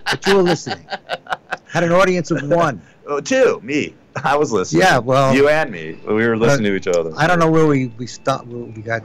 but you were listening. Had an audience of one. Oh, two, me. I was listening. Yeah, well, you and me. We were listening to each other. I don't know where we stopped. Where we got.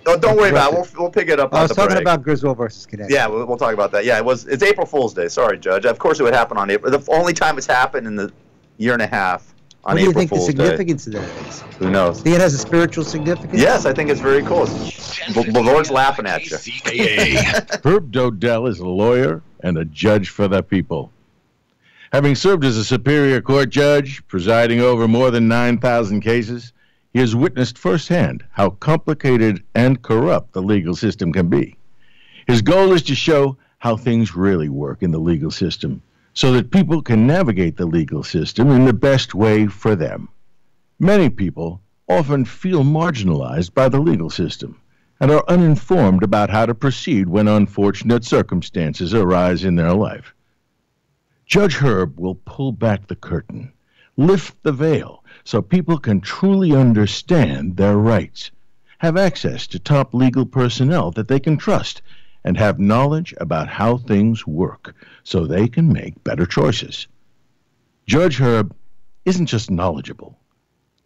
Oh, don't worry about it. We'll pick it up. I was talking break. about Griswold versus Connecticut. Yeah, we'll talk about that. Yeah, it's April Fool's Day. Sorry, Judge. Of course, it would happen on April. The only time it's happened in the year and a half. What do you think the significance of that is? Who knows? Think it has a spiritual significance? Yes, I think it's very cool. The Lord's laughing at you. KCAA. Herb Dodell is a lawyer and a judge for the people. Having served as a Superior Court judge, presiding over more than 9,000 cases, he has witnessed firsthand how complicated and corrupt the legal system can be. His goal is to show how things really work in the legal system, so that people can navigate the legal system in the best way for them. Many people often feel marginalized by the legal system and are uninformed about how to proceed when unfortunate circumstances arise in their life. Judge Herb will pull back the curtain, lift the veil, so people can truly understand their rights, have access to top legal personnel that they can trust, and have knowledge about how things work so they can make better choices. Judge Herb isn't just knowledgeable.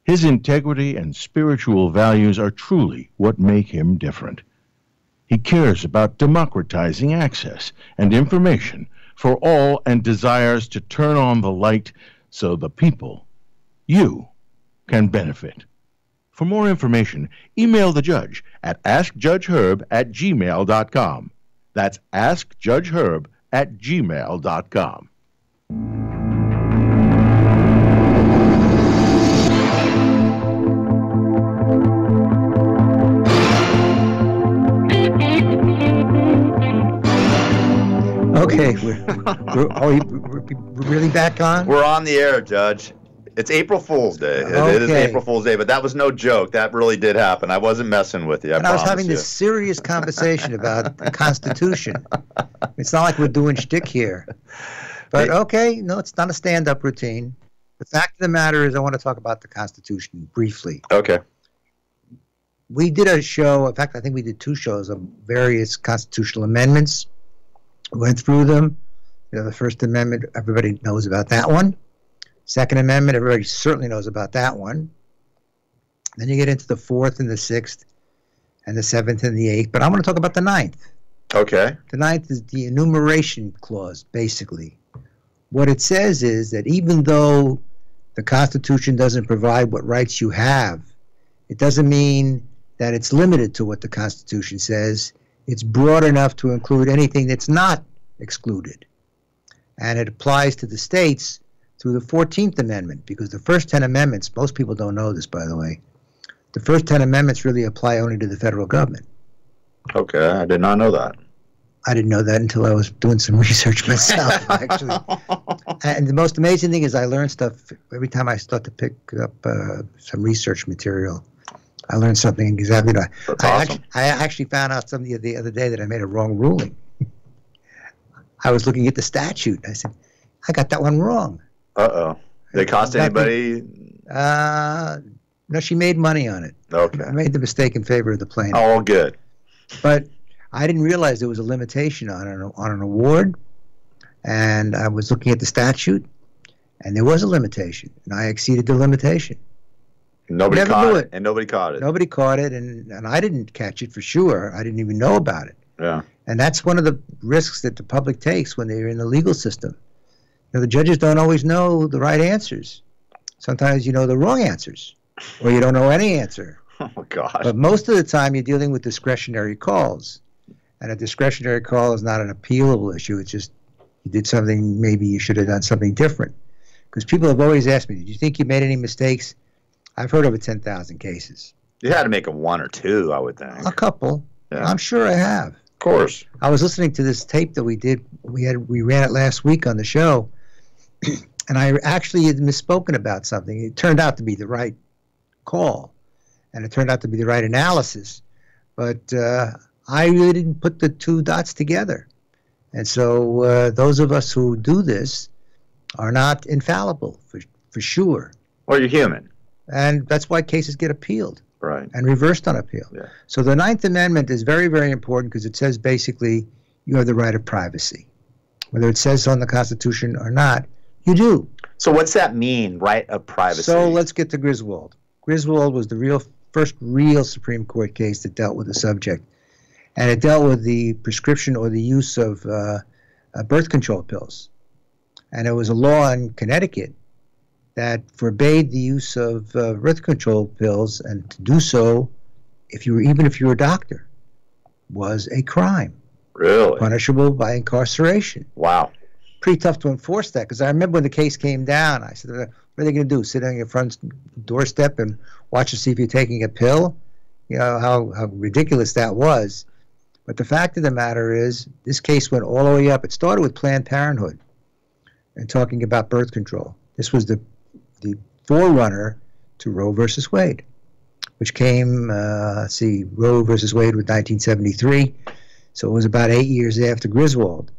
His integrity and spiritual values are truly what make him different. He cares about democratizing access and information for all and desires to turn on the light so the people, you, can benefit. For more information, email the judge at askjudgeherb@gmail.com. That's askjudgeherb@gmail.com. Okay, we're really back on? We're on the air, Judge. It's April Fool's Day. Okay. It is April Fool's Day, but that was no joke. That really did happen. I wasn't messing with you. I was having this serious conversation about the Constitution. It's not like we're doing shtick here. But okay, no, it's not a stand-up routine. The fact of the matter is I want to talk about the Constitution briefly. Okay. We did a show. In fact, I think we did 2 shows of various constitutional amendments. Went through them. The First Amendment, everybody knows about that one. Second Amendment, everybody certainly knows about that one. Then you get into the 4th and the 6th and the 7th and the 8th. But I want to talk about the 9th. Okay. The 9th is the enumeration clause, basically. What it says is that even though the Constitution doesn't provide what rights you have, it doesn't mean that it's limited to what the Constitution says. It's broad enough to include anything that's not excluded. And it applies to the states through the 14th Amendment, because the first 10 amendments, most people don't know this, by the way, the first 10 amendments really apply only to the federal government. Okay, I did not know that. I didn't know that until I was doing some research myself, actually. And the most amazing thing is I learn stuff every time I start to pick up some research material. I learned something exactly. That's awesome. I actually found out something the other day that I made a wrong ruling. I was looking at the statute. I said, I got that one wrong. Uh-oh. Did it cost anybody? No, she made money on it. Okay. I made the mistake in favor of the plaintiff. Oh, good. But I didn't realize there was a limitation on an award, and I was looking at the statute, and there was a limitation, and I exceeded the limitation. Nobody Never caught knew it. And nobody caught it. Nobody caught it, and I didn't catch it for sure. I didn't even know about it. Yeah. And that's one of the risks that the public takes when they're in the legal system. The judges don't always know the right answers. Sometimes you know the wrong answers, or you don't know any answer. Oh, gosh. But most of the time you're dealing with discretionary calls. And a discretionary call is not an appealable issue. It's just you did something, maybe you should have done something different. Because people have always asked me, did you think you made any mistakes? I've heard over 10,000 cases. You had to make 1 or 2, I would think. A couple. Yeah. I'm sure I have. Of course. I was listening to this tape that we did. We ran it last week on the show. And I actually had misspoken about something. It turned out to be the right call. And it turned out to be the right analysis. But I really didn't put the 2 dots together. And so those of us who do this are not infallible, for sure. Well, you're human. And that's why cases get appealed. Right. And reversed on appeal. Yeah. So the 9th Amendment is very, very important because it says basically you have the right of privacy. Whether it says so in the Constitution or not, you do. So what's that mean, right of privacy? So let's get to Griswold. Griswold was the first real Supreme Court case that dealt with the subject. And it dealt with the prescription or the use of birth control pills. And it was a law in Connecticut that forbade the use of birth control pills, and to do so, even if you were a doctor, was a crime. Really? Punishable by incarceration. Wow. Pretty tough to enforce that, because I remember when the case came down, I said, what are they going to do, sit on your front doorstep and watch to see if you're taking a pill? You know, how ridiculous that was. But the fact of the matter is, this case went all the way up. It started with Planned Parenthood and talking about birth control. This was the forerunner to Roe versus Wade, which came, Roe versus Wade was 1973. So it was about 8 years after Griswold.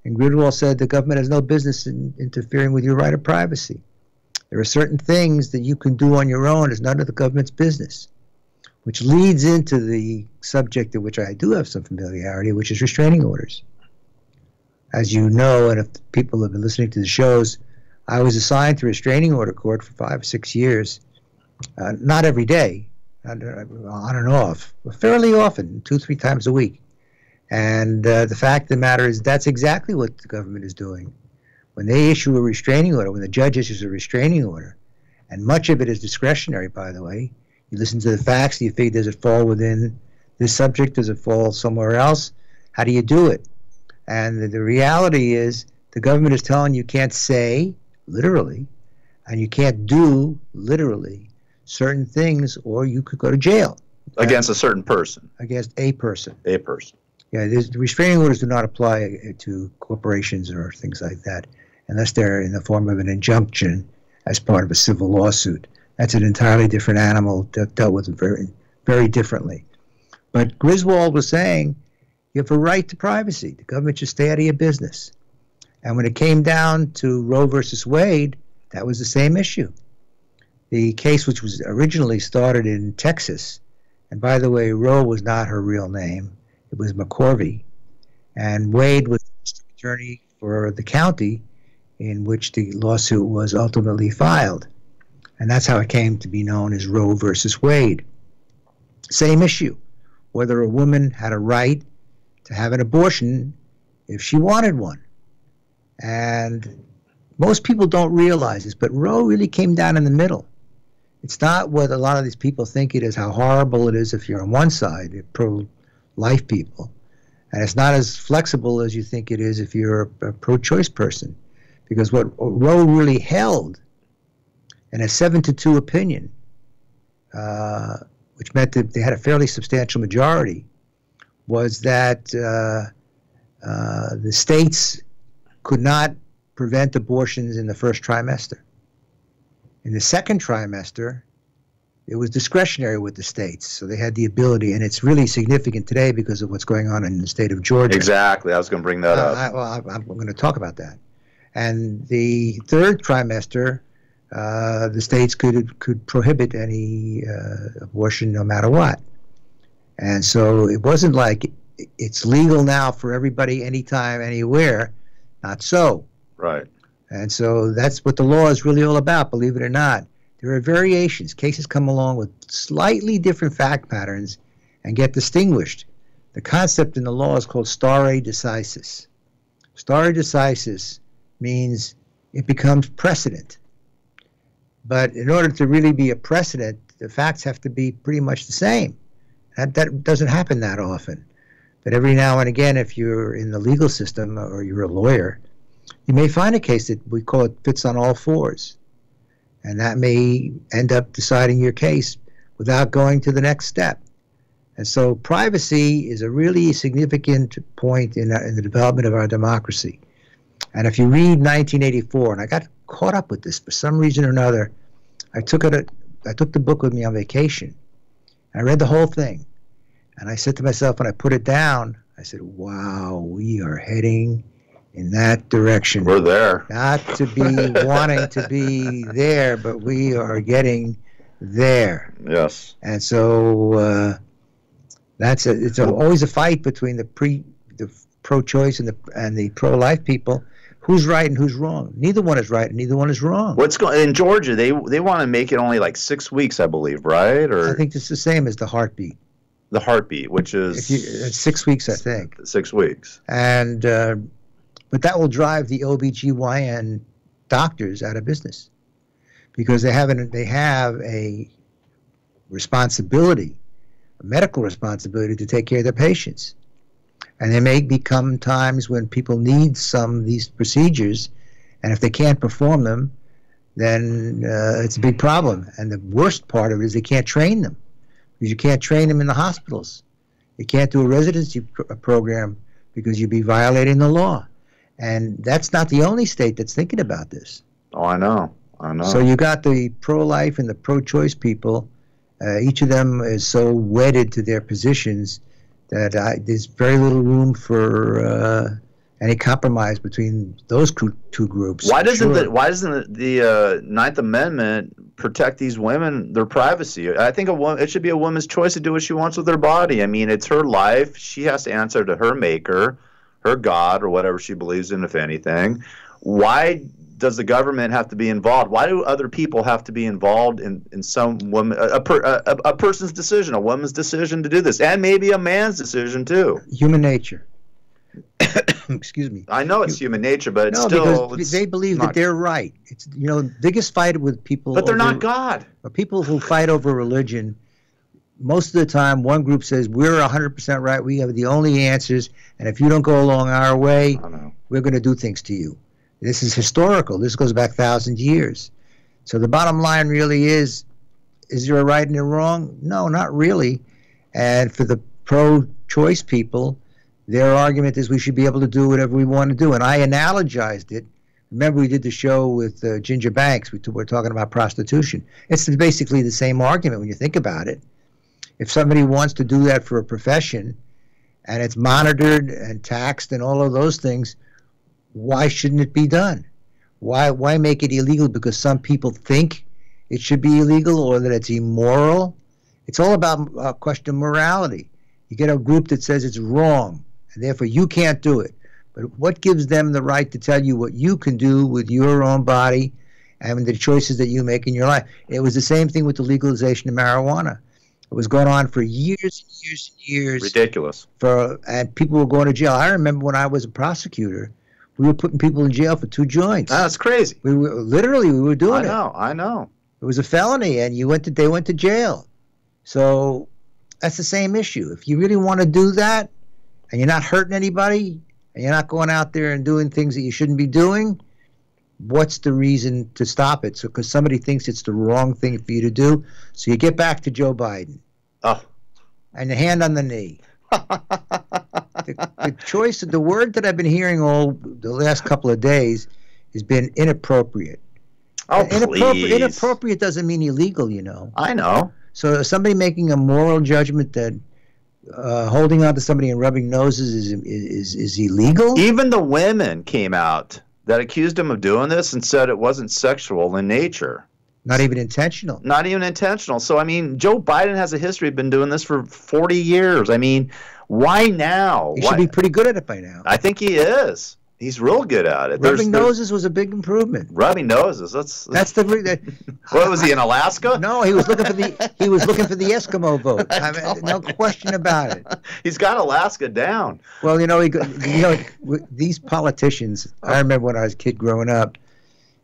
And Griswold said the government has no business in interfering with your right of privacy. There are certain things that you can do on your own. It's none of the government's business, which leads into the subject of which I do have some familiarity, which is restraining orders. As you know, and if people have been listening to the shows, I was assigned to restraining order court for 5 or 6 years. Not every day, on and off, but fairly often, 2-3 times a week. And the fact of the matter is that's exactly what the government is doing. When they issue a restraining order, when the judge issues a restraining order, and much of it is discretionary, by the way, you listen to the facts, do you figure, does it fall within this subject, does it fall somewhere else? How do you do it? And the reality is the government is telling you can't say, literally, and you can't do, literally, certain things, or you could go to jail. Against a certain person. Against a person. A person. Yeah, the restraining orders do not apply to corporations or things like that, unless they're in the form of an injunction as part of a civil lawsuit. That's an entirely different animal, dealt with very, very differently. But Griswold was saying you have a right to privacy. The government should stay out of your business. And when it came down to Roe versus Wade, that was the same issue. The case, which was originally started in Texas, and by the way, Roe was not her real name. It was McCorvey. And Wade was the district attorney for the county in which the lawsuit was ultimately filed. And that's how it came to be known as Roe versus Wade. Same issue, whether a woman had a right to have an abortion if she wanted one. And most people don't realize this, but Roe really came down in the middle. It's not what a lot of these people think it is, how horrible it is if you're on one side, pro-life people. And it's not as flexible as you think it is if you're a pro-choice person. Because what Roe really held, in a 7-2 opinion, which meant that they had a fairly substantial majority, was that the states could not prevent abortions in the first trimester. In the second trimester, it was discretionary with the states, so they had the ability, and it's really significant today because of what's going on in the state of Georgia. Exactly, I was going to bring that up. I'm going to talk about that. And the third trimester, the states could prohibit any abortion no matter what. And so it wasn't like it's legal now for everybody, anytime, anywhere. Not so. Right. And so that's what the law is really all about, believe it or not. There are variations. Cases come along with slightly different fact patterns and get distinguished. The concept in the law is called stare decisis. Stare decisis means it becomes precedent. But in order to really be a precedent, the facts have to be pretty much the same. That doesn't happen that often. But every now and again, if you're in the legal system or you're a lawyer, you may find a case that we call it fits on all fours. And that may end up deciding your case without going to the next step. And so privacy is a really significant point in the development of our democracy. And if you read 1984, and I got caught up with this for some reason or another, I took the book with me on vacation. I read the whole thing. And I said to myself, when I put it down, I said, wow, we are heading in that direction. We're there. Not to be wanting to be there, but we are getting there. Yes. And so it's always a fight between the pro-choice and the pro-life people, who's right and who's wrong? Neither one is right and neither one is wrong. What's going in Georgia? They want to make it only like 6 weeks, I believe, right? Or I think it's the same as the heartbeat. The heartbeat, which is it's 6 weeks, I think. 6 weeks. And but that will drive the OBGYN doctors out of business because they have a responsibility, a medical responsibility to take care of their patients. And there may become times when people need some of these procedures, and if they can't perform them, then it's a big problem. And the worst part of it is they can't train them, because you can't train them in the hospitals. You can't do a residency program because you'd be violating the law. And that's not the only state that's thinking about this. Oh, I know. So you got the pro-life and the pro-choice people. Each of them is so wedded to their positions that there's very little room for any compromise between those two groups. Why doesn't the Ninth Amendment protect these women, their privacy? I think it should be a woman's choice to do what she wants with her body. I mean, it's her life. She has to answer to her maker, her God, or whatever she believes in, if anything. Why does the government have to be involved? Why do other people have to be involved in some woman, a person's decision, a woman's decision to do this, and maybe a man's decision too? Human nature. Excuse me. I know it's human nature, but it's because they believe that they're right. It's the biggest fight with people. But they're not God. People who fight over religion, most of the time, one group says we're 100% right. We have the only answers, and if you don't go along our way, we're going to do things to you. This is historical. This goes back 1,000 years. So the bottom line really is there a right and a wrong? No, not really. And for the pro-choice people, their argument is we should be able to do whatever we want to do. And I analogized it. Remember, we did the show with Ginger Banks. We're talking about prostitution. It's basically the same argument when you think about it. If somebody wants to do that for a profession and it's monitored and taxed and all of those things, why shouldn't it be done? Why make it illegal because some people think it should be illegal or that it's immoral? It's all about a question of morality. You get a group that says it's wrong, and therefore you can't do it. But what gives them the right to tell you what you can do with your own body and the choices that you make in your life? It was the same thing with the legalization of marijuana. It was going on for years and years and years. Ridiculous. And people were going to jail. I remember when I was a prosecutor, we were putting people in jail for 2 joints. That's crazy. We were doing it. I know. It was a felony, and they went to jail. So that's the same issue. If you really want to do that, and you're not hurting anybody, and you're not going out there and doing things that you shouldn't be doing, what's the reason to stop it? So because somebody thinks it's the wrong thing for you to do. So you get back to Joe Biden. Oh. And the hand on the knee. The choice of the word that I've been hearing all the last couple of days has been inappropriate. Oh, please. Inappropriate doesn't mean illegal, I know. So somebody making a moral judgment that holding on to somebody and rubbing noses is illegal? Even the women came out that accused him of doing this and said it wasn't sexual in nature. Not even intentional. Not even intentional. So, I mean, Joe Biden has a history of been doing this for 40 years. I mean, why now? He should be pretty good at it by now. I think he is. He's real good at it. Rubbing noses was a big improvement. Rubbing noses. That's the. What was he in Alaska? No, he was looking for the Eskimo vote. I mean, no question about it. He's got Alaska down. Well, these politicians. I remember when I was a kid growing up,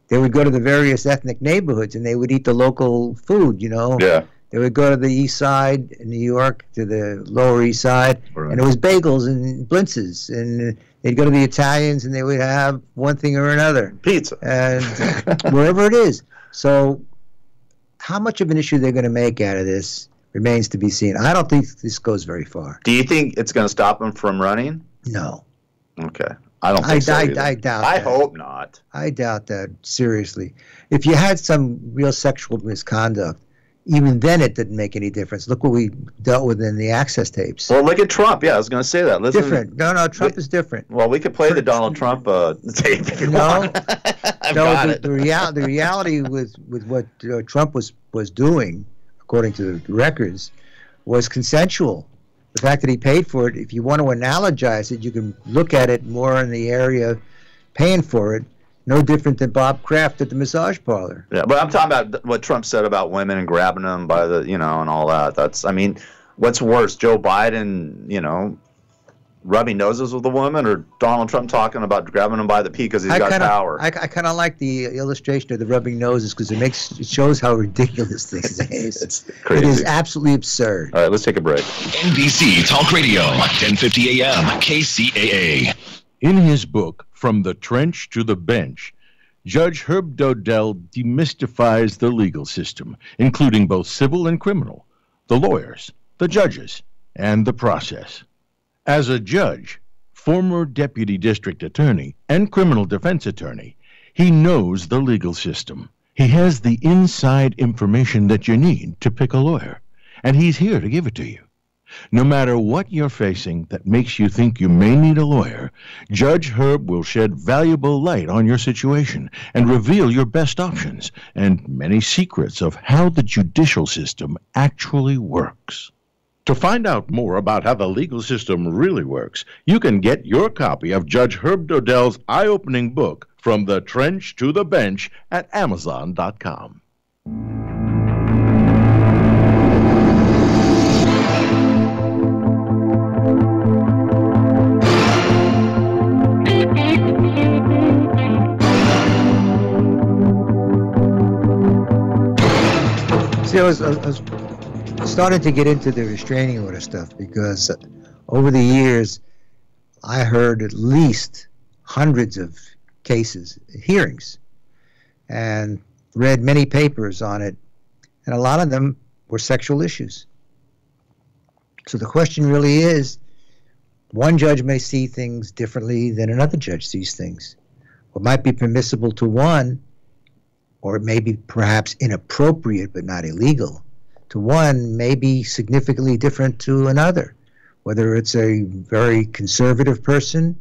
they would go to the various ethnic neighborhoods and they would eat the local food. Yeah. They would go to the east side in New York, to the lower east side, right. And it was bagels and blintzes. And they'd go to the Italians and they would have one thing or another. Pizza. And wherever it is. So how much of an issue they're going to make out of this remains to be seen. I don't think this goes very far. Do you think it's going to stop him from running? No. Okay. I don't think so either. I doubt I that. hope not. I doubt that, seriously. If you had some real sexual misconduct, even then it didn't make any difference. Look what we dealt with in the access tapes. Well, look at Trump. Yeah, I was going to say that. Listen, different. No, Trump is different. Well, we could play the Donald Trump tape if you want. The reality with what Trump was doing, according to the records, was consensual. The fact that he paid for it, if you want to analogize it, you can look at it more in the area of paying for it. No different than Bob Kraft at the massage parlor. Yeah, but I'm talking about what Trump said about women and grabbing them by the, and all that. I mean, what's worse, Joe Biden, rubbing noses with a woman, or Donald Trump talking about grabbing him by the pee because he's got power? I kind of like the illustration of the rubbing noses because it shows how ridiculous this is. It's crazy. It is absolutely absurd. All right, let's take a break. NBC Talk Radio, 1050 AM, KCAA. In his book, From the Trench to the Bench, Judge Herb Dodell demystifies the legal system, including both civil and criminal, the lawyers, the judges, and the process. As a judge, former deputy district attorney, and criminal defense attorney, he knows the legal system. He has the inside information that you need to pick a lawyer, and he's here to give it to you. No matter what you're facing that makes you think you may need a lawyer, Judge Herb will shed valuable light on your situation and reveal your best options and many secrets of how the judicial system actually works. To find out more about how the legal system really works, you can get your copy of Judge Herb Dodell's eye-opening book, From the Trench to the Bench, at Amazon.com. See, I was starting to get into the restraining order stuff because over the years I heard at least hundreds of cases, hearings, and read many papers on it, and a lot of them were sexual issues. So the question really is, one judge may see things differently than another judge sees things. What might be permissible to one, or it may be perhaps inappropriate but not illegal to one, may be significantly different to another. Whether it's a very conservative person,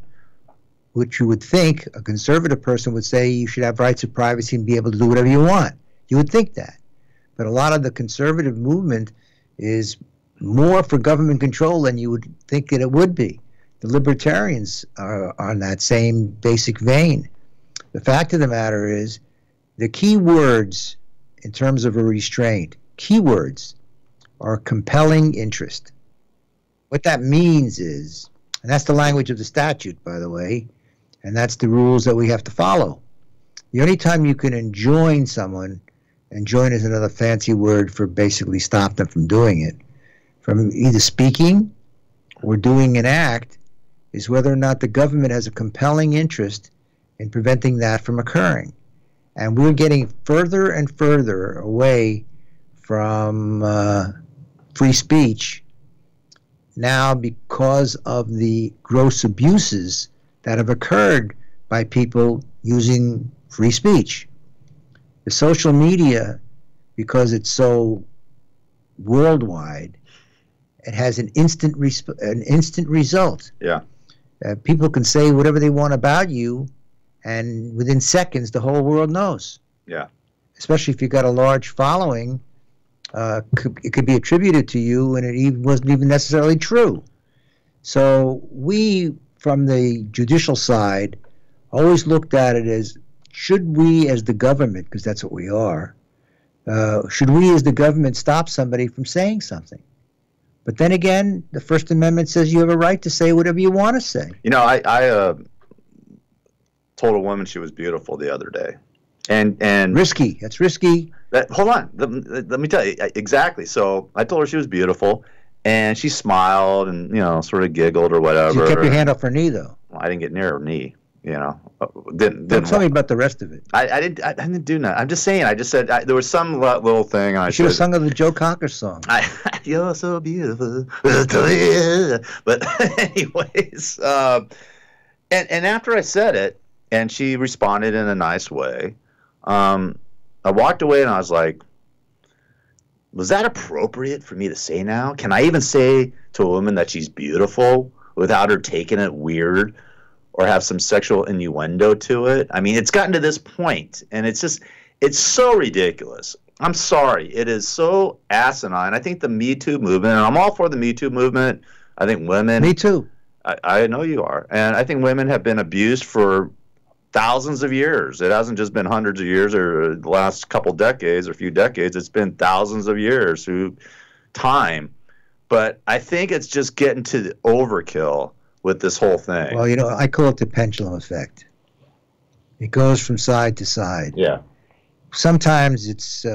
which you would think a conservative person would say you should have rights of privacy and be able to do whatever you want. You would think that. But a lot of the conservative movement is more for government control than you would think that it would be. The libertarians are on that same basic vein. The fact of the matter is, the key words in terms of a restraint, keywords, are compelling interest. What that means is, and that's the language of the statute, by the way, and that's the rules that we have to follow. The only time you can enjoin someone, enjoin is another fancy word for basically stop them from doing it, from either speaking or doing an act, is whether or not the government has a compelling interest in preventing that from occurring. And we're getting further and further away from free speech now because of the gross abuses that have occurred by people using free speech. The social media, because it's so worldwide, it has an instant result. Yeah. People can say whatever they want about you, and within seconds, the whole world knows. Yeah. Especially if you've got a large following, it could be attributed to you, and it wasn't even necessarily true. So we, from the judicial side, always looked at it as, should we as the government, because that's what we are, should we as the government stop somebody from saying something? But then again, the First Amendment says you have a right to say whatever you want to say. I told a woman she was beautiful the other day, and risky. That's risky. Hold on, let me tell you exactly. So I told her she was beautiful, and she smiled and sort of giggled or whatever. You kept your hand off her knee, though. Well, I didn't get near her knee. Didn't tell me about the rest of it. I didn't do that. I'm just saying. I just said there was some little thing. And I should have sung of the Joe Cocker song. You're so beautiful. But anyways, and after I said it, and she responded in a nice way, I walked away and I was like, was that appropriate for me to say now? Can I even say to a woman that she's beautiful without her taking it weird or have some sexual innuendo to it? I mean, it's gotten to this point, and it's so ridiculous. I'm sorry. It is so asinine. I think the Me Too movement, and I'm all for the Me Too movement, I think women. Me too. I know you are, and I think women have been abused for thousands of years. It hasn't just been hundreds of years or the last couple decades or few decades. It's been thousands of years through time. But I think it's just getting to the overkill with this whole thing. Well, you know, I call it the pendulum effect. It goes from side to side. Yeah. Sometimes it's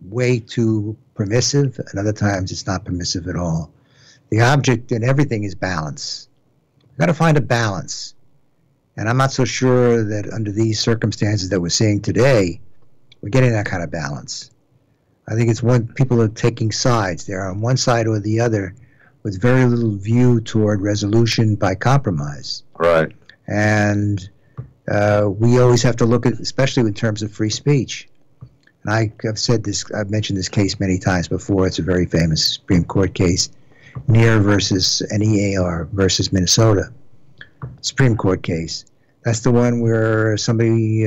way too permissive, and other times it's not permissive at all. The object in everything is balance. You've got to find a balance. And I'm not so sure that under these circumstances that we're seeing today, we're getting that kind of balance. I think it's when people are taking sides. They're on one side or the other with very little view toward resolution by compromise. Right. And we always have to look at, especially in terms of free speech. And I've said this, I've mentioned this case many times before. It's a very famous Supreme Court case, NEAR versus NEAR versus Minnesota. Supreme Court case. That's the one where somebody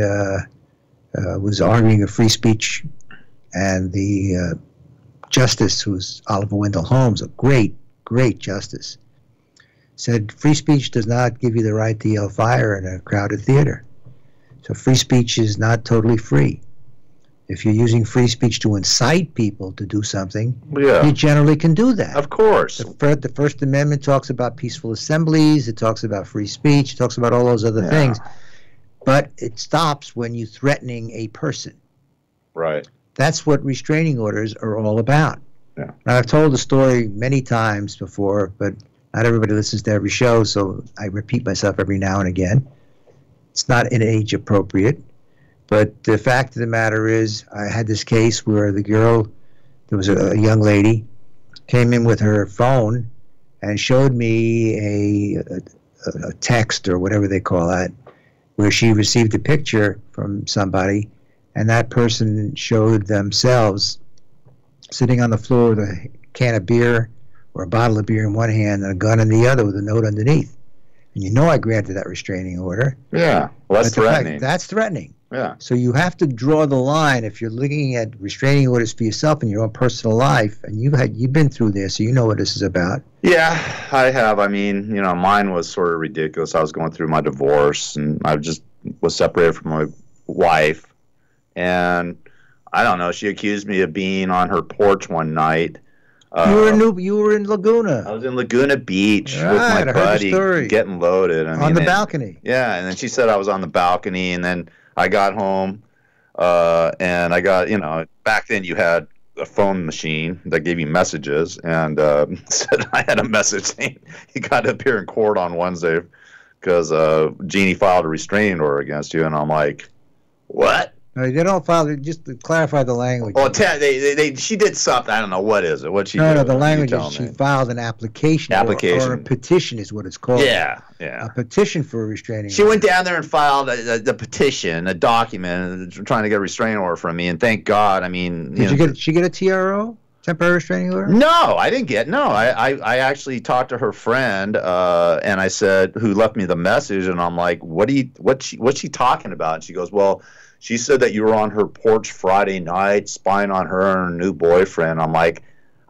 was arguing a free speech, and the justice, who's Oliver Wendell Holmes, a great justice, said free speech does not give you the right to yell fire in a crowded theater. So free speech is not totally free. If you're using free speech to incite people to do something, you generally can do that. Of course. The First Amendment talks about peaceful assemblies. It talks about free speech. It talks about all those other things. But it stops when you're threatening a person. Right. That's what restraining orders are all about. Yeah. Now, I've told the story many times before, but not everybody listens to every show, so I repeat myself every now and again. It's not an age appropriate. But the fact of the matter is, I had this case where the girl, there was a young lady, came in with her phone and showed me a text or whatever they call that, where she received a picture from somebody, and that person showed themselves sitting on the floor with a can of beer or a bottle of beer in one hand and a gun in the other with a note underneath. And you know I granted that restraining order. Yeah, well, that's threatening. That's threatening. Yeah. So you have to draw the line if you're looking at restraining orders for yourself in your own personal life, and you've been through this, so you know what this is about. Yeah, I have. I mean, you know, mine was sort of ridiculous. I was going through my divorce, and I just was separated from my wife, and I don't know. She accused me of being on her porch one night. You were in Laguna. I was in Laguna Beach with my buddy, getting loaded. On the balcony. Yeah, and then she said I was on the balcony, and then I got home, and I got, you know, back then you had a phone machine that gave you messages, and said I had a message saying you got to appear in court on Wednesday because Jeannie filed a restraining order against you, and I'm like, what? No, they don't file. Just to clarify the language. Well, she did something. I don't know what is it. What she did? No, the language is she filed an application. Or a petition is what it's called. Yeah. A petition for a restraining order. She went down there and filed a petition, a document, trying to get a restraining order from me. And thank God, I mean, did she get a TRO? Temporary restraining order? No, I didn't get. No, I actually talked to her friend, and I said, who left me the message, and I'm like, what's she talking about? And she goes, well, she said that you were on her porch Friday night, spying on her and her new boyfriend. I'm like,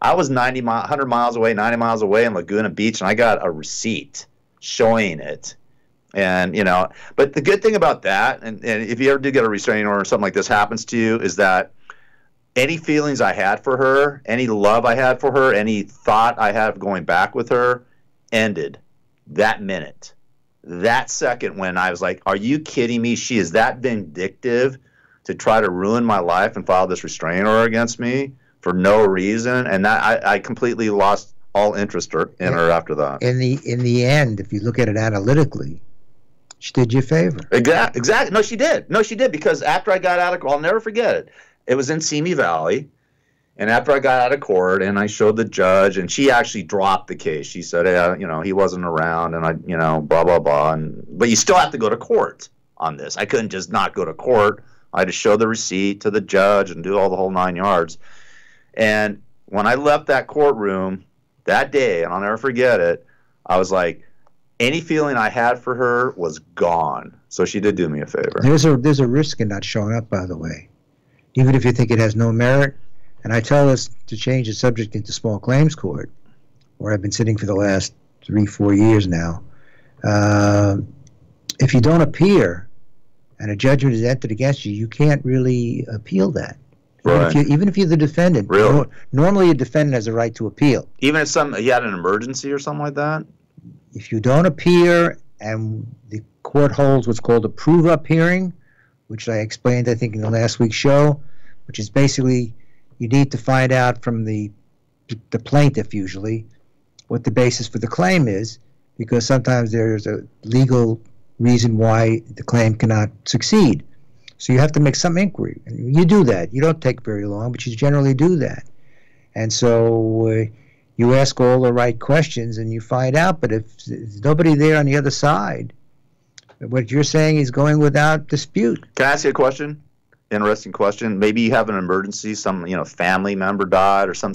I was 90 miles away in Laguna Beach, and I got a receipt showing it. And, you know, but the good thing about that, and if you ever do get a restraining order or something like this happens to you, is that any feelings I had for her, any love I had for her, any thought I had of going back with her ended that minute. That second when I was like, are you kidding me? She is that vindictive to try to ruin my life and file this restraining order against me for no reason. And that I completely lost all interest in her after that. In the end, if you look at it analytically, she did you a favor. Exactly. No, she did. Because after I got out of court, I'll never forget it. It was in Simi Valley. And after I got out of court and I showed the judge, and she actually dropped the case. She said, you know, he wasn't around, and blah, blah, blah. But you still have to go to court on this. I couldn't just not go to court. I had to show the receipt to the judge and do all the whole 9 yards. And when I left that courtroom that day, and I'll never forget it, I was like, any feeling I had for her was gone. So she did do me a favor. There's a risk in not showing up, by the way. Even if you think it has no merit. And I tell us to change the subject into small claims court. where I've been sitting for the last 3-4 years now, if you don't appear and a judgment is entered against you, you can't really appeal that. Right. Even if you're the defendant. Really? Normally a defendant has a right to appeal. Even if he had an emergency or something like that? If you don't appear and the court holds what's called a prove-up hearing, which I explained, I think, in the last week's show, which is basically you need to find out from the plaintiff usually what the basis for the claim is, because sometimes there's a legal reason why the claim cannot succeed. So you have to make some inquiry. And you do that. You don't take very long, but you generally do that. And so you ask all the right questions and you find out, but if there's nobody there on the other side, what you're saying is going without dispute. Can I ask you a question? Interesting question. Maybe you have an emergency, some family member died or some.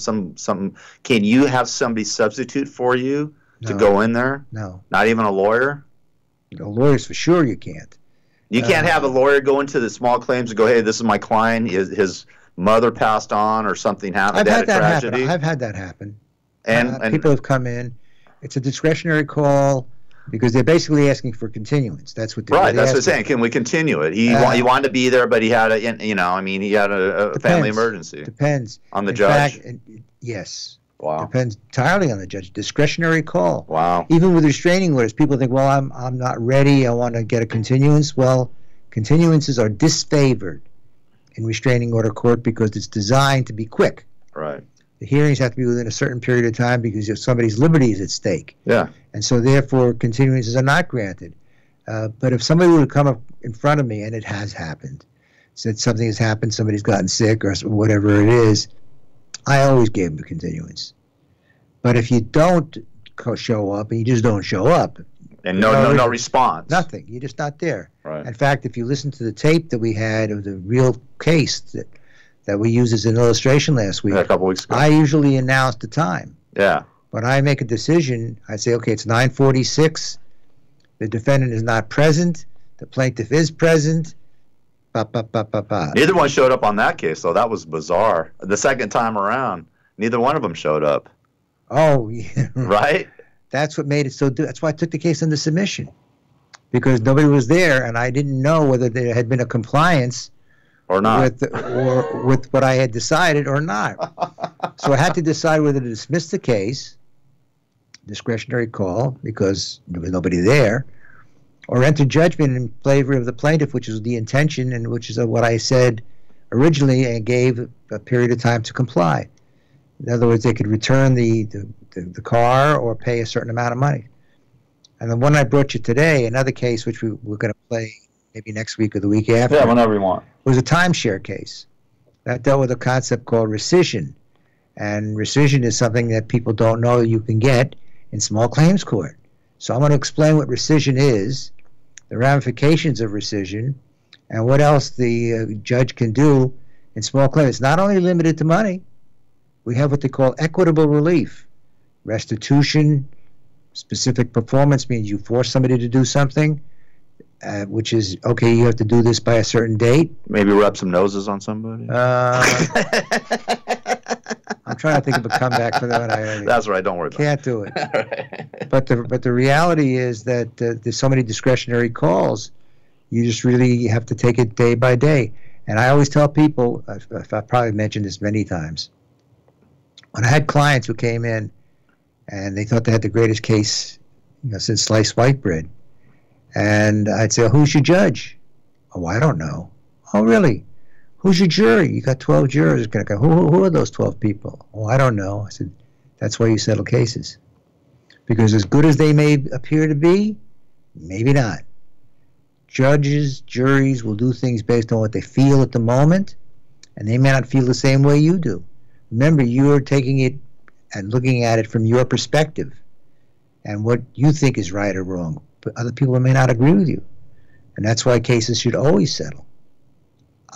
Can you have somebody substitute for you to go in there? No. Not even a lawyer? Lawyers for sure you can't. You can't have a lawyer go into the small claims and go, hey, this is my client. His mother passed on or something happened. I've had that tragedy. happen. I've had that happen. And people have come in. It's a discretionary call because they're basically asking for continuance. That's what they're right. That's what I'm saying. for. Can we continue it? He wanted to be there, but he had he had a family emergency. Depends on the in judge. Fact, yes. Wow. Depends entirely on the judge. Discretionary call. Wow. Even with restraining orders, people think, well, I'm not ready. I want to get a continuance. Well, continuances are disfavored in restraining order court because it's designed to be quick. Right. The hearings have to be within a certain period of time because if somebody's liberty is at stake. Yeah. And so, therefore, continuances are not granted. But if somebody would come up in front of me, and it has happened, said something has happened, somebody's gotten sick or whatever it is, I always gave them a continuance. But if you don't show up and you just don't show up. And no response. Nothing. You're just not there. Right. In fact, if you listen to the tape that we had of the real case that we used as an illustration last week, a couple weeks ago, I usually announce the time. Yeah. When I make a decision, I say, okay, it's 9:46. The defendant is not present. The plaintiff is present. Neither one showed up on that case, though. That was bizarre. The second time around, neither one of them showed up. Oh, yeah. Right? That's what made it so. That's why I took the case under submission, because nobody was there, and I didn't know whether there had been a compliance or not with what I had decided or not. So I had to decide whether to dismiss the case, discretionary call, because there was nobody there, or enter judgment in favor of the plaintiff, which is the intention and which is what I said originally, and gave a period of time to comply. In other words, they could return the car or pay a certain amount of money. And the one I brought you today, another case which we're going to play maybe next week or the week after. Yeah, whenever you want. Was a timeshare case. That dealt with a concept called rescission. And rescission is something that people don't know you can get in small claims court. So I'm going to explain what rescission is, the ramifications of rescission, and what else the judge can do in small claims. It's not only limited to money. We have what they call equitable relief. Restitution, specific performance means you force somebody to do something, which is, okay, you have to do this by a certain date. Maybe rub some noses on somebody. I'm trying to think of a comeback for that. That's right. Don't worry about it. Can't do it. Right. But the reality is that there's so many discretionary calls, you just really have to take it day by day. And I always tell people, I've probably mentioned this many times, when I had clients who came in and they thought they had the greatest case since sliced white bread, and I'd say, who's your judge? Oh, I don't know. Oh, really? Who's your jury? You got 12 jurors. Who are those 12 people? Oh, I don't know. I said, that's why you settle cases. Because as good as they may appear to be, maybe not. Judges, juries will do things based on what they feel at the moment, and they may not feel the same way you do. Remember, you're taking it and looking at it from your perspective and what you think is right or wrong. But other people may not agree with you. And that's why cases should always settle.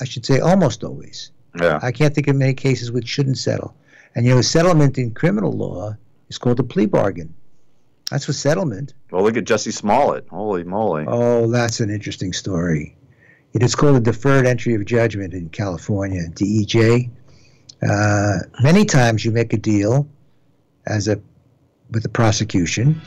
I should say almost always. Yeah. I can't think of many cases which shouldn't settle. And, settlement in criminal law is called a plea bargain. That's what settlement. Well, look at Jesse Smollett. Holy moly. Oh, that's an interesting story. It is called a deferred entry of judgment in California, DEJ. Many times you make a deal as a with the prosecution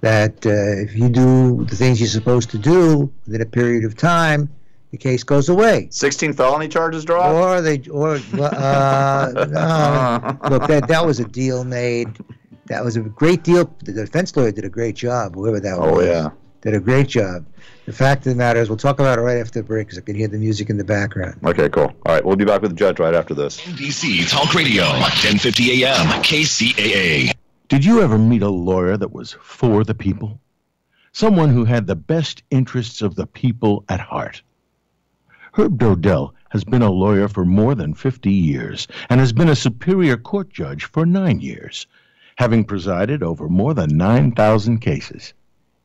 that if you do the things you're supposed to do within a period of time, the case goes away. 16 felony charges dropped? No, look, that was a deal made. That was a great deal. The defense lawyer did a great job, whoever that was. Oh, yeah. Did a great job. The fact of the matter is, we'll talk about it right after the break because I can hear the music in the background. Okay, cool. All right, we'll be back with the judge right after this. NBC Talk Radio, 1050 AM, KCAA. Did you ever meet a lawyer that was for the people? Someone who had the best interests of the people at heart? Herb Dodell has been a lawyer for more than 50 years and has been a Superior Court judge for 9 years, having presided over more than 9,000 cases.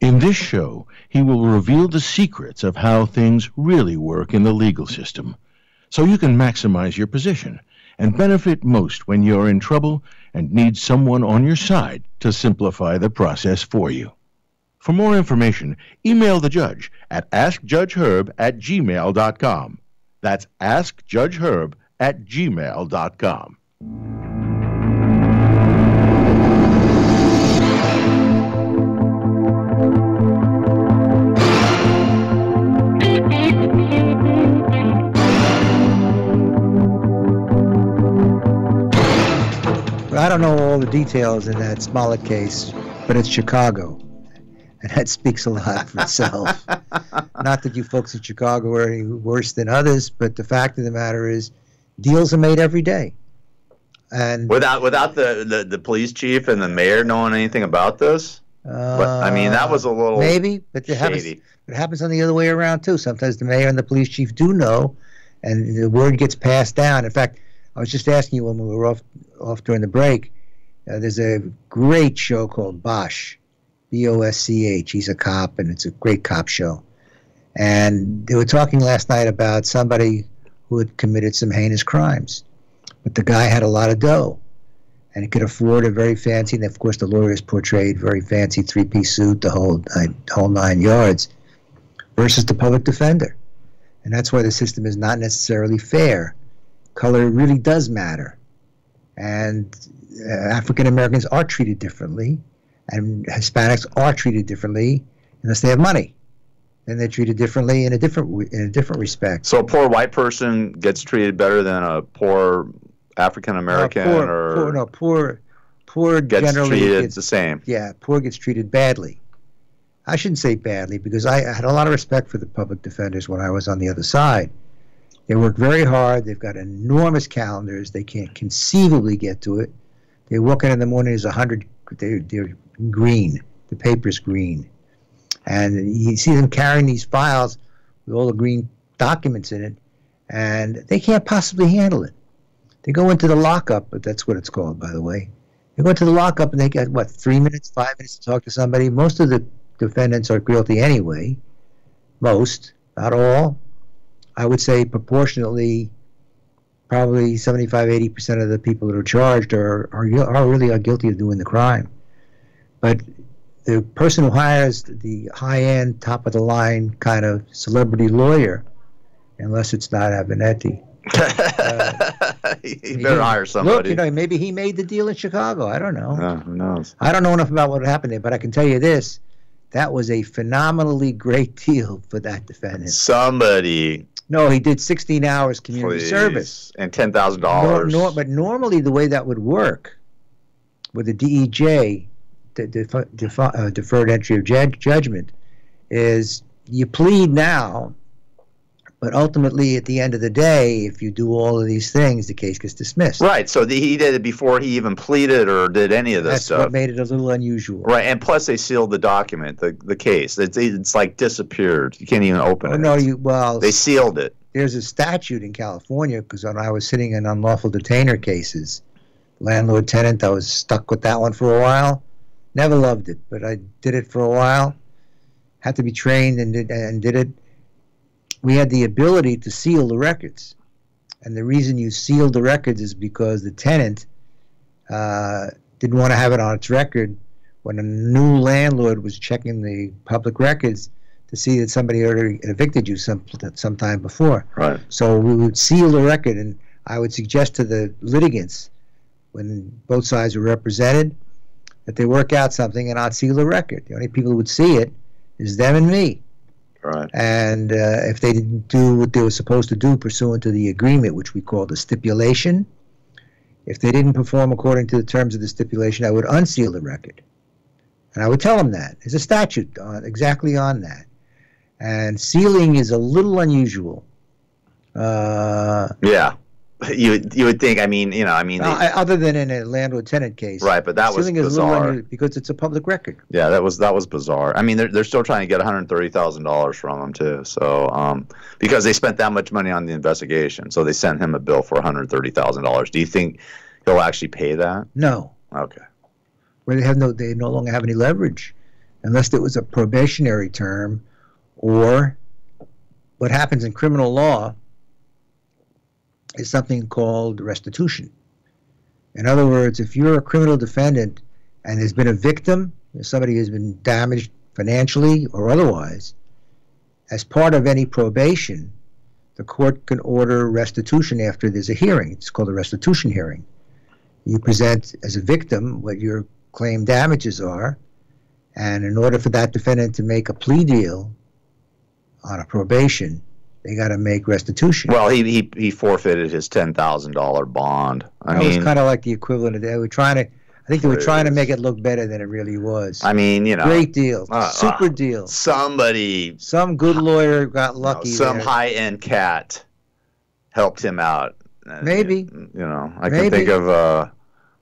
In this show, he will reveal the secrets of how things really work in the legal system, so you can maximize your position and benefit most when you're in trouble and need someone on your side to simplify the process for you. For more information, email the judge at askjudgeherb@gmail.com. That's askjudgeherb@gmail.com. I don't know all the details in that Smollett case, but it's Chicago, and that speaks a lot for itself. Not that you folks in Chicago are any worse than others, but the fact of the matter is deals are made every day. And without the police chief and the mayor knowing anything about this? I mean, that was a little maybe, but shady. It happens on the other way around, too. Sometimes the mayor and the police chief do know, and the word gets passed down. In fact, I was just asking you when we were off during the break, there's a great show called Bosch, B-O-S-C-H. He's a cop, and it's a great cop show. And they were talking last night about somebody who had committed some heinous crimes. But the guy had a lot of dough, and he could afford a very fancy, and of course the lawyers portrayed very fancy three-piece suit, the whole 9 yards, versus the public defender. And that's why the system is not necessarily fair. Color really does matter. And African Americans are treated differently, and Hispanics are treated differently unless they have money. And they're treated differently in a different respect. So a poor white person gets treated better than a poor African American, poor gets generally treated the same. Yeah, poor gets treated badly. I shouldn't say badly because I had a lot of respect for the public defenders when I was on the other side. They work very hard. They've got enormous calendars. They can't conceivably get to it. They walk in the morning, there's 100, they're green. The paper's green. And you see them carrying these files with all the green documents in it, and they can't possibly handle it. They go into the lockup, but that's what it's called, by the way. They go into the lockup, and they get, 3 minutes, 5 minutes to talk to somebody. Most of the defendants are guilty anyway. Most, not all. I would say proportionately, probably 75, 80% of the people that are charged are really guilty of doing the crime. But the person who hires the high-end, top-of-the-line kind of celebrity lawyer, unless it's not Avenatti. You better hire somebody. Look, maybe he made the deal in Chicago. I don't know. Who knows? I don't know enough about what happened there, but I can tell you this. That was a phenomenally great deal for that defendant. Somebody. No, he did 16 hours community service. And $10,000. But normally the way that would work with the DEJ, deferred entry of judgment, is you plead now, but ultimately at the end of the day, if you do all of these things, the case gets dismissed. Right, so he did it before he even pleaded or did any of this stuff. That's what made it a little unusual. Right, and plus they sealed the document, the case. It's like disappeared. You can't even open it. No, they sealed it. There's a statute in California, because when I was sitting in unlawful detainer cases, landlord-tenant, I was stuck with that one for a while. Never loved it, but I did it for a while. Had to be trained and did it. We had the ability to seal the records. And the reason you sealed the records is because the tenant didn't want to have it on its record when a new landlord was checking the public records to see that somebody already evicted you some time before. Right. So we would seal the record, and I would suggest to the litigants, when both sides were represented, that they work out something, and I'll seal the record. The only people who would see it is them and me. Right. And if they didn't do what they were supposed to do pursuant to the agreement, which we call the stipulation, if they didn't perform according to the terms of the stipulation, I would unseal the record. And I would tell them that. There's a statute exactly on that. And sealing is a little unusual. Yeah. You would think, other than in a landlord-tenant case. Right, but that was sealing is bizarre. a little unusual because it's a public record. Yeah, that was bizarre. I mean, they're still trying to get $130,000 from him too. So, because they spent that much money on the investigation, so they sent him a bill for $130,000. Do you think he'll actually pay that? No. Okay. Where they no longer have any leverage, unless it was a probationary term, or what happens in criminal law is something called restitution. In other words, if you're a criminal defendant and there's been a victim, somebody has been damaged financially or otherwise, as part of any probation, the court can order restitution after there's a hearing. It's called a restitution hearing. You present as a victim what your claim damages are, and in order for that defendant to make a plea deal on a probation, they got to make restitution. Well, he forfeited his $10,000 bond. That was kind of like the equivalent of that. I think they were trying to make it look better than it really was. I mean, great deal, super deal. Some good lawyer got lucky. Some high-end cat helped him out. Maybe. I can think of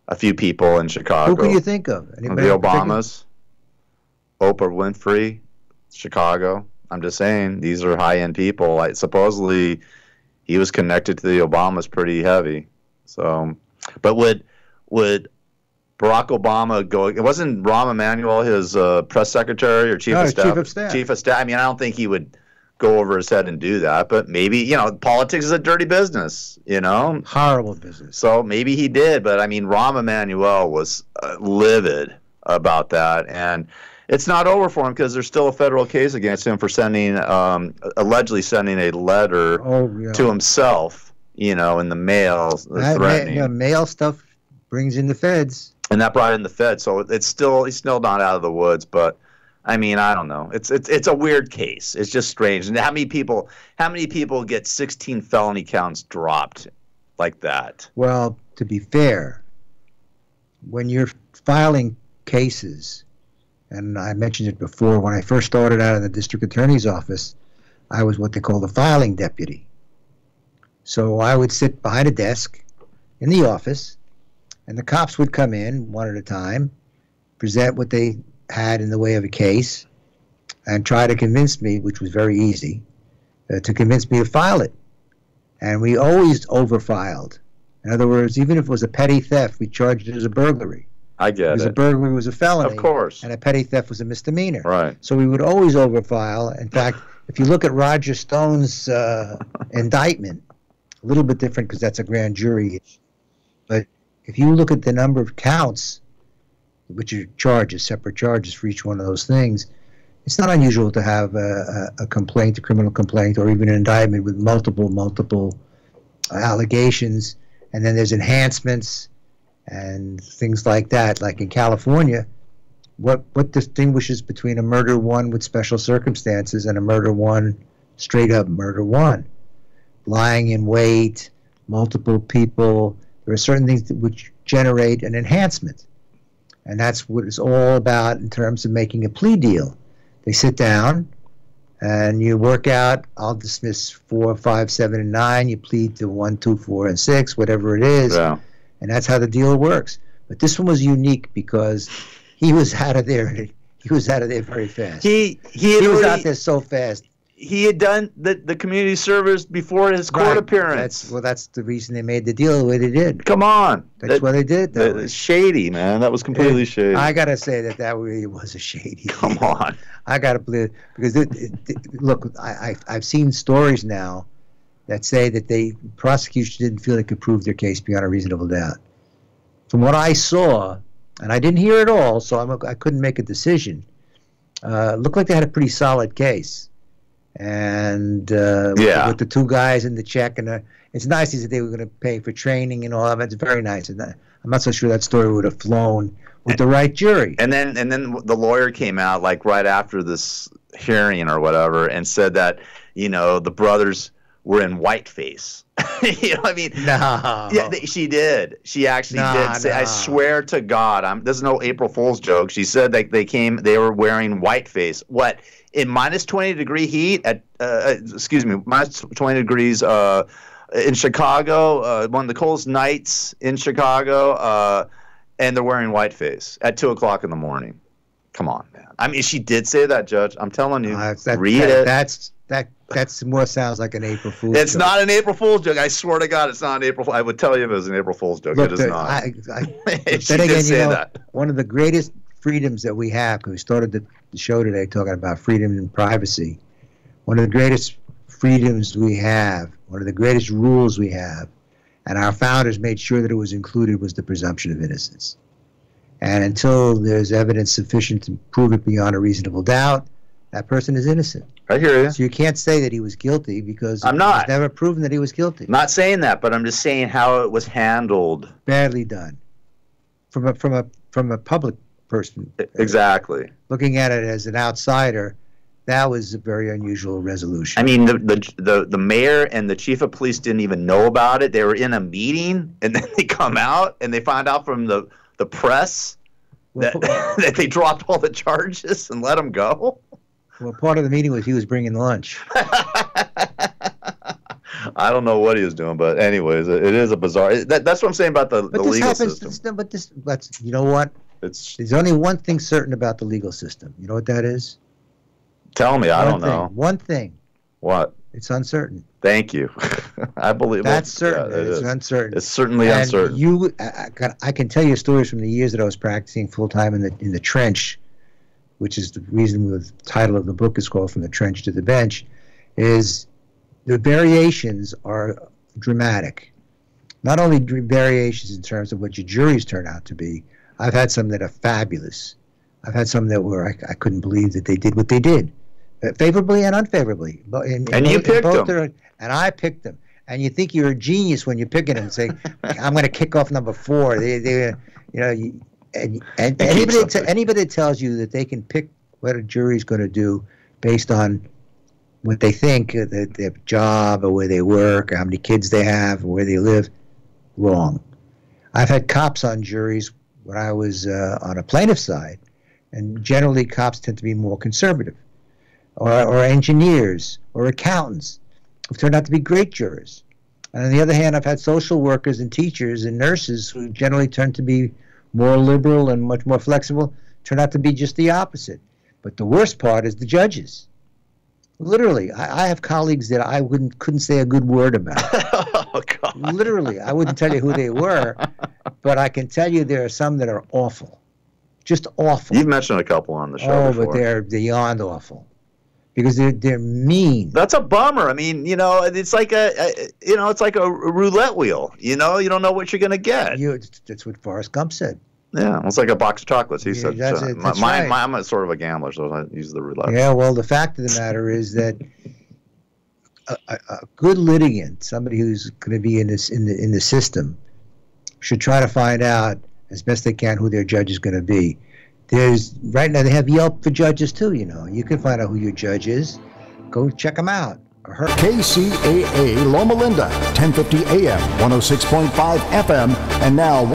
a few people in Chicago. Who can you think of? Anybody the Obamas, Oprah Winfrey, Chicago. I'm just saying, these are high-end people. Supposedly, he was connected to the Obamas pretty heavy. So, but would Barack Obama go? It wasn't Rahm Emanuel his press secretary or chief of staff? Chief of staff. I mean, I don't think he would go over his head and do that. But maybe, politics is a dirty business. Horrible business. So maybe he did. But I mean, Rahm Emanuel was livid about that, and it's not over for him because there's still a federal case against him for allegedly sending a letter to himself, in the mail, threatening. Mail stuff brings in the feds. And that brought in the feds, so he's still not out of the woods. But I mean, I don't know. It's a weird case. It's just strange. And how many people get 16 felony counts dropped like that? Well, to be fair, when you're filing cases, and I mentioned it before, when I first started out in the district attorney's office, I was what they call the filing deputy. So I would sit behind a desk in the office, and the cops would come in one at a time, present what they had in the way of a case, and try to convince me, which was very easy, to convince me to file it. And we always overfiled. In other words, even if it was a petty theft, we charged it as a burglary. I get it. Because a burglary was a felony. Of course. And a petty theft was a misdemeanor. Right. So we would always overfile. In fact, if you look at Roger Stone's indictment, a little bit different because that's a grand jury issue. But if you look at the number of counts, which are charges, separate charges for each one of those things, it's not unusual to have a complaint, a criminal complaint, or even an indictment with multiple allegations. And then there's enhancements and things like that. Like in California, what distinguishes between a murder one with special circumstances and a murder one, straight up murder one? Lying in wait, multiple people. There are certain things which generate an enhancement. And that's what it's all about in terms of making a plea deal. They sit down and you work out, I'll dismiss 4, 5, 7, and 9. You plead to 1, 2, 4, and 6, whatever it is. Yeah. And that's how the deal works. But this one was unique because he was out of there. He was out of there very fast. He was out there so fast. He had done the community service before his court appearance. That's the reason they made the deal the way they did. Come on. That's why they did. It's shady, man. That was completely shady. I got to say that really was a shady Come deal. on. I got to believe because look, I've seen stories now that say that prosecution didn't feel they could prove their case beyond a reasonable doubt. From what I saw, and I didn't hear it all, so I couldn't make a decision. Looked like they had a pretty solid case, and with the 2 guys in the check, and it's nice that they were going to pay for training and all of that. It's very nice. And I'm not so sure that story would have flown with the right jury. And then the lawyer came out like right after this hearing or whatever and said that, you know, the brothers were in whiteface. You know what I mean? No. Yeah, she did. She actually did say, I swear to God, this is no April Fool's joke. She said that they were wearing whiteface. What? In minus 20-degree heat at, minus 20 degrees in Chicago, one of the coldest nights in Chicago, and they're wearing whiteface at 2 o'clock in the morning. Come on, man. I mean, she did say that, Judge. I'm telling you. Read it. That's more sounds like an April Fool's It's joke. not an April Fool's joke. I swear to God, it's not an April Fool's. I would tell you if it was an April Fool's joke. Look, it is not. She did say that. One of the greatest freedoms that we have, because we started the show today talking about freedom and privacy, one of the greatest freedoms we have, one of the greatest rules we have, and our founders made sure that it was included, was the presumption of innocence. And until there's evidence sufficient to prove it beyond a reasonable doubt, that person is innocent. I hear you. So you can't say that he was guilty because I'm not. It's never proven that he was guilty. I'm not saying that, but I'm just saying how it was handled. Badly done. From a public person. Exactly. Looking at it as an outsider, that was a very unusual resolution. I mean, the mayor and the chief of police didn't even know about it. They were in a meeting, and then they come out and they find out from the press that they dropped all the charges and let him go. Well, part of the meeting was he was bringing lunch. I don't know what he was doing, but anyways, it is a bizarre. That's what I'm saying about the legal system. But you know what? There's only one thing certain about the legal system. You know what that is? Tell me. I don't know. One thing. What? It's uncertain. Thank you. I believe that's certain. Yeah, it's uncertain. It's certainly uncertain. I can tell you stories from the years that I was practicing full time in the trench, which is the reason the title of the book is called From the Trench to the Bench, is the variations are dramatic. Not only variations in terms of what your juries turn out to be. I've had some that are fabulous. I've had some that were I couldn't believe that they did what they did, favorably and unfavorably. And you picked them. And I picked them. And you think you're a genius when you're picking them and say, I'm going to kick off number 4. And anybody that tells you that they can pick what a jury's going to do based on what they think, their job or where they work or how many kids they have or where they live, wrong. I've had cops on juries when I was on a plaintiff's side, and generally cops tend to be more conservative, or engineers or accountants who turned out to be great jurors. And on the other hand, I've had social workers and teachers and nurses who generally tend to be more liberal and much more flexible, turn out to be just the opposite. But the worst part is the judges. Literally, I have colleagues that I couldn't say a good word about. Oh, God. Literally, I wouldn't tell you who they were, but I can tell you there are some that are awful, just awful. You've mentioned a couple on the show before. But they're beyond awful because they're mean. That's a bummer. I mean, it's like it's like a roulette wheel. You don't know what you're going to get. That's what Forrest Gump said. Yeah, it's like a box of chocolates. He said, that's right. I'm a sort of a gambler, so I use the roulette. Yeah, well, the fact of the matter is that a good litigant, somebody who's going to be in the system, should try to find out as best they can who their judge is going to be. Right now they have Yelp for judges too. You can find out who your judge is. Go check them out. KCAA Loma Linda, 1050 AM, 106.5 FM, and now